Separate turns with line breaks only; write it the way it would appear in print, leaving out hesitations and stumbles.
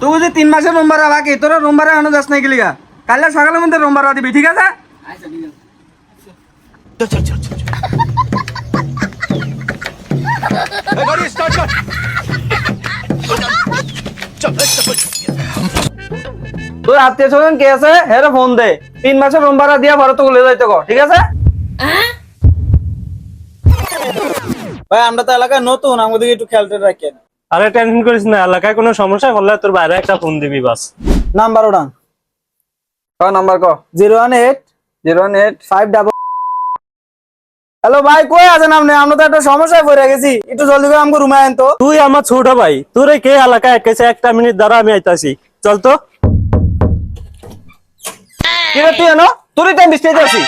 তুই বুঝি 3 মাসের রুম ভাড়া বাকি, তোরা রুম ভাড়া এখনো যাস নাই গেলিগা, কাল সকালের মধ্যে রুম ভাড়া দিবি, ঠিক আছে? তোর আত্মীয় স্বজন কে আছে হেরে ফোন দে, 3 মাসের রুম ভাড়া দিয়া ভাড়া তো চলে যাইতে কর, ঠিক আছে? ভাই আমরা তো এলাকায় নতুন, আমাদের একটু খেয়াল রাখেন।
আরে টেনশন করিস না, এলাকায় কোনো সমস্যা হলে তোর বাইরে একটা ফোন দিবি বাস।
নাম্বার ওডান নাম্বার ক 018 হ্যালো ভাই, কই আছেন আপনি? আমরা তো একটা সমস্যায় পড়ে গেছি, একটু জলদি করে আমাকে রুমে আনেন তো।
তুই আমার ছোট ভাই, তোর কে এলাকায় এসে 1 মিনিট দ্বারা আমি আইতাছি, চল তো।
কি রে তুই এনো? তোরই তো আমি বৃষ্টিতে আছি।